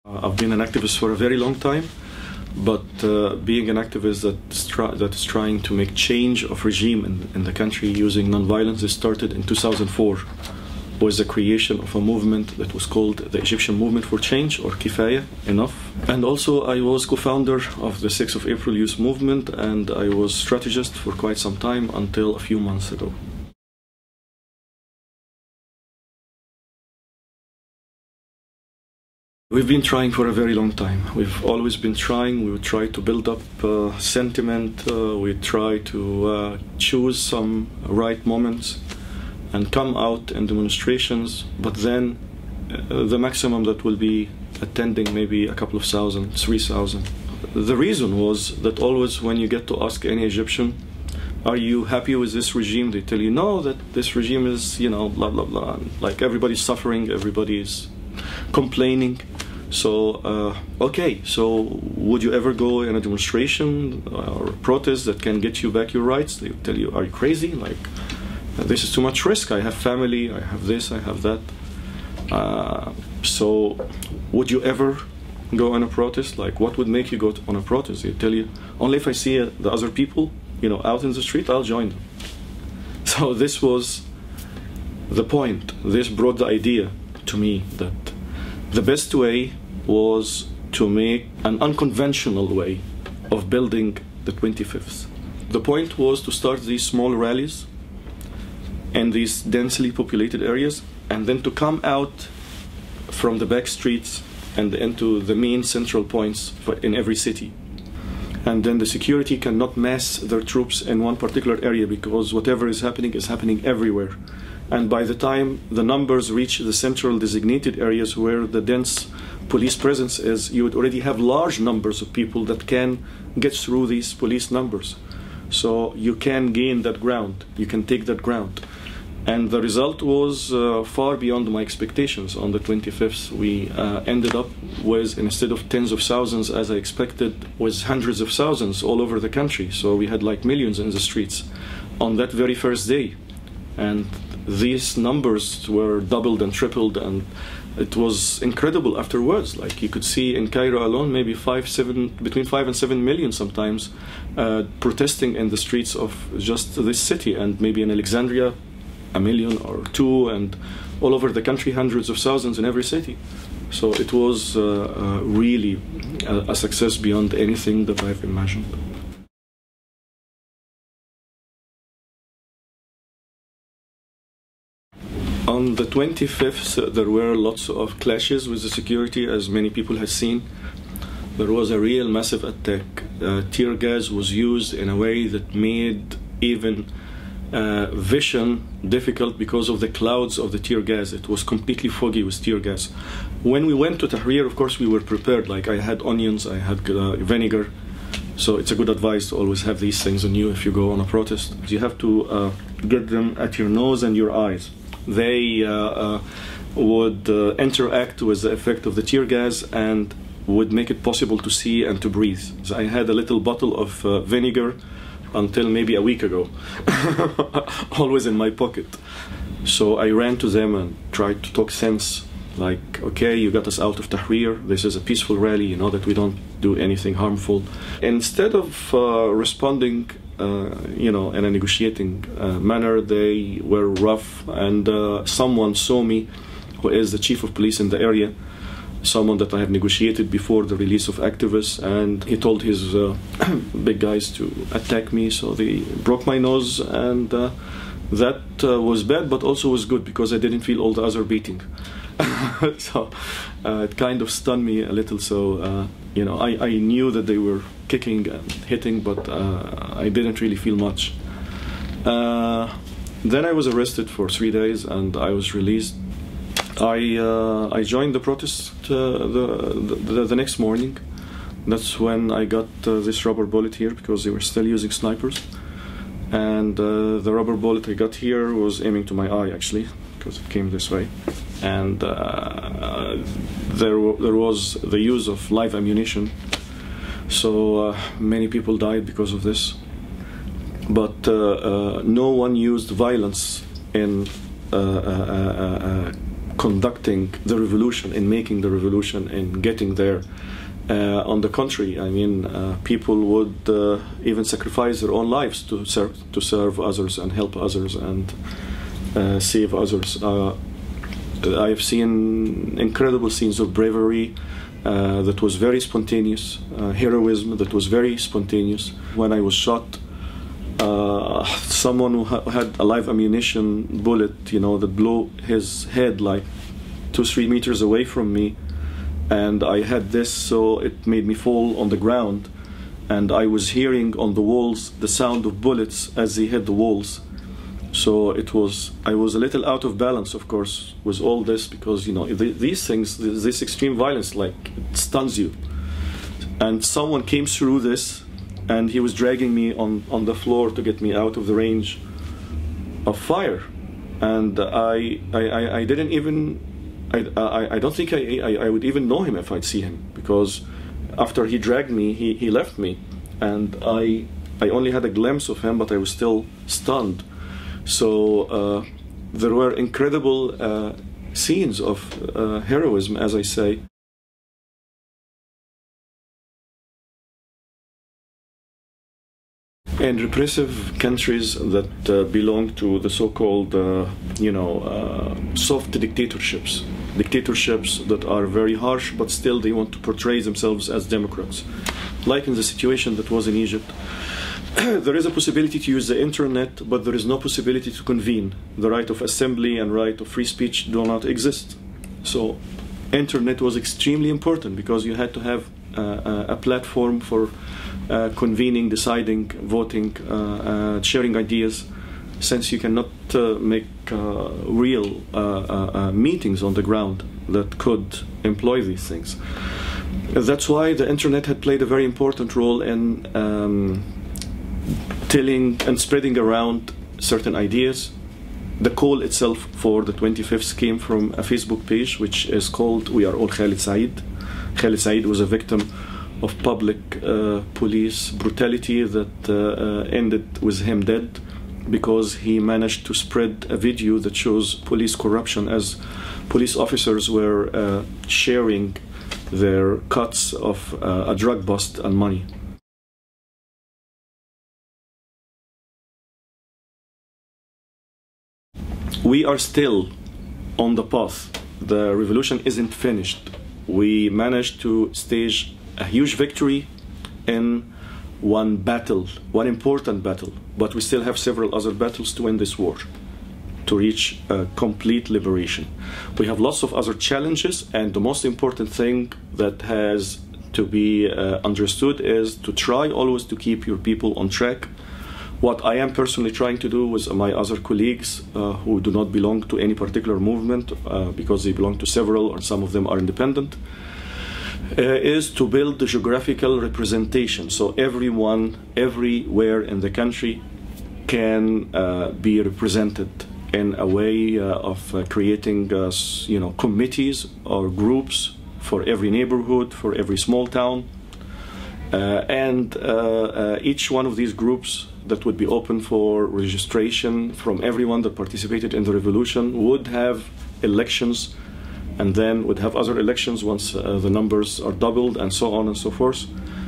I've been an activist for a very long time, but being an activist that is trying to make change of regime in the country using nonviolence, this started in 2004, was the creation of a movement that was called the Egyptian Movement for Change, or Kifaya, Enough. And also I was co-founder of the 6th of April Youth Movement, and I was strategist for quite some time until a few months ago. We've been trying for a very long time. We've always been trying. We would try to build up sentiment. We try to choose some right moments and come out in demonstrations, but then the maximum that will be attending maybe a couple of thousand, 3,000. The reason was that always when you get to ask any Egyptian, are you happy with this regime? They tell you, no, that this regime is, you know, blah, blah, blah. And like everybody's suffering, everybody's complaining. So, okay, so would you ever go in a demonstration or a protest that can get you back your rights? They tell you, are you crazy? Like, this is too much risk. I have family, I have this, I have that. So, would you ever go on a protest? Like, what would make you go on a protest? They tell you, only if I see the other people, you know, out in the street, I'll join them. So this was the point. This brought the idea to me that the best way was to make an unconventional way of building the 25th. The point was to start these small rallies in these densely populated areas, and then to come out from the back streets and into the main central points in every city. And then the security cannot mass their troops in one particular area, because whatever is happening everywhere. And by the time the numbers reach the central designated areas where the dense police presence is, you would already have large numbers of people that can get through these police numbers. So you can gain that ground, you can take that ground. And the result was far beyond my expectations. On the 25th, we ended up with, instead of tens of thousands as I expected, with hundreds of thousands all over the country. So we had like millions in the streets on that very first day. And these numbers were doubled and tripled, and it was incredible afterwards. Like, you could see in Cairo alone maybe between 5 and 7 million sometimes protesting in the streets of just this city, and maybe in Alexandria 1 million or 2, and all over the country hundreds of thousands in every city. So it was really a success beyond anything that I've imagined. On the 25th, there were lots of clashes with the security, as many people have seen. There was a real massive attack. Tear gas was used in a way that made even vision difficult because of the clouds of the tear gas. It was completely foggy with tear gas. When we went to Tahrir, of course, we were prepared. Like, I had onions, I had vinegar. So it's a good advice to always have these things on you if you go on a protest. You have to get them at your nose and your eyes. They would interact with the effect of the tear gas and would make it possible to see and to breathe. So I had a little bottle of vinegar until maybe a week ago, always in my pocket. So I ran to them and tried to talk sense, like, okay, you got us out of Tahrir, this is a peaceful rally, you know that we don't do anything harmful. Instead of responding you know, in a negotiating manner, they were rough, and someone saw me, who is the chief of police in the area, someone that I have negotiated before the release of activists, and he told his big guys to attack me, so they broke my nose, and that was bad, but also was good, because I didn't feel all the other beating. So it kind of stunned me a little. So you know, I knew that they were kicking and hitting, but I didn't really feel much. Then I was arrested for 3 days, and I was released. I joined the protest the next morning. That's when I got this rubber bullet here, because they were still using snipers. And the rubber bullet I got here was aiming to my eye, actually, because it came this way. And there was the use of live ammunition, so many people died because of this. But no one used violence in conducting the revolution, in making the revolution, in getting there. On the contrary, I mean, people would even sacrifice their own lives to serve others and help others and save others. I've seen incredible scenes of bravery that was very spontaneous, heroism that was very spontaneous. When I was shot, someone who had a live ammunition bullet, you know, that blew his head like 2-3 meters away from me, and I had this, so it made me fall on the ground, and I was hearing on the walls the sound of bullets as they hit the walls. So I was a little out of balance, of course, with all this, because, you know, these things, this extreme violence, like, it stuns you. And someone came through this, and he was dragging me on the floor to get me out of the range of fire. And I didn't even, I don't think I would even know him if I'd see him, because after he dragged me, he left me. And I only had a glimpse of him, but I was still stunned. So there were incredible scenes of heroism, as I say. In repressive countries that belong to the so-called, soft dictatorships that are very harsh, but still they want to portray themselves as democrats. Like in the situation that was in Egypt, there is a possibility to use the internet, but there is no possibility to convene. The right of assembly and right of free speech do not exist. So internet was extremely important, because you had to have a platform for convening, deciding, voting, sharing ideas, since you cannot make real meetings on the ground that could employ these things. That's why the internet had played a very important role in telling and spreading around certain ideas. The call itself for the 25th came from a Facebook page which is called "We Are All Khalid Said." Khalid Said was a victim of public police brutality that ended with him dead, because he managed to spread a video that shows police corruption, as police officers were sharing their cuts of a drug bust and money. We are still on the path. The revolution isn't finished. We managed to stage a huge victory in one battle, one important battle, but we still have several other battles to win this war, to reach complete liberation. We have lots of other challenges, and the most important thing that has to be understood is to try always to keep your people on track. What I am personally trying to do with my other colleagues who do not belong to any particular movement, because they belong to several, or some of them are independent, is to build the geographical representation, so everyone, everywhere in the country can be represented in a way of creating committees or groups for every neighborhood, for every small town, and each one of these groups that would be open for registration from everyone that participated in the revolution would have elections, and then would have other elections once the numbers are doubled, and so on and so forth,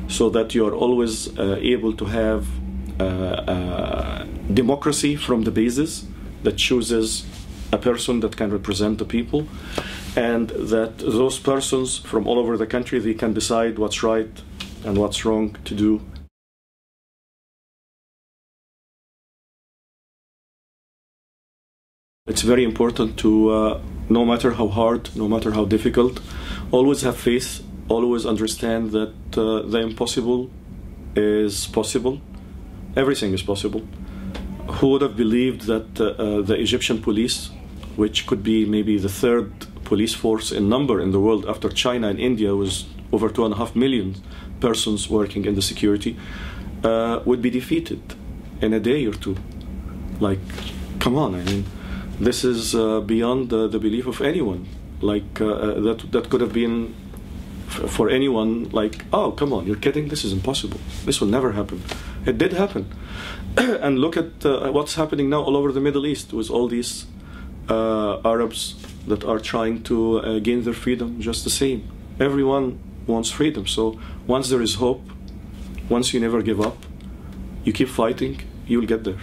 so that you are always able to have democracy from the basis that chooses a person that can represent the people, and that those persons from all over the country, they can decide what's right and what's wrong to do. It's very important to, no matter how hard, no matter how difficult, always have faith, always understand that the impossible is possible. Everything is possible. Who would have believed that the Egyptian police, which could be maybe the third police force in number in the world after China and India, with over 2.5 million persons working in the security, would be defeated in a day or two? Like, come on, I mean, this is beyond the belief of anyone. Like, that could have been for anyone like, oh, come on, you're kidding, this is impossible, this will never happen. It did happen. And look at what's happening now all over the Middle East with all these Arabs that are trying to gain their freedom just the same. Everyone wants freedom. So once there is hope, once you never give up, you keep fighting, you'll get there.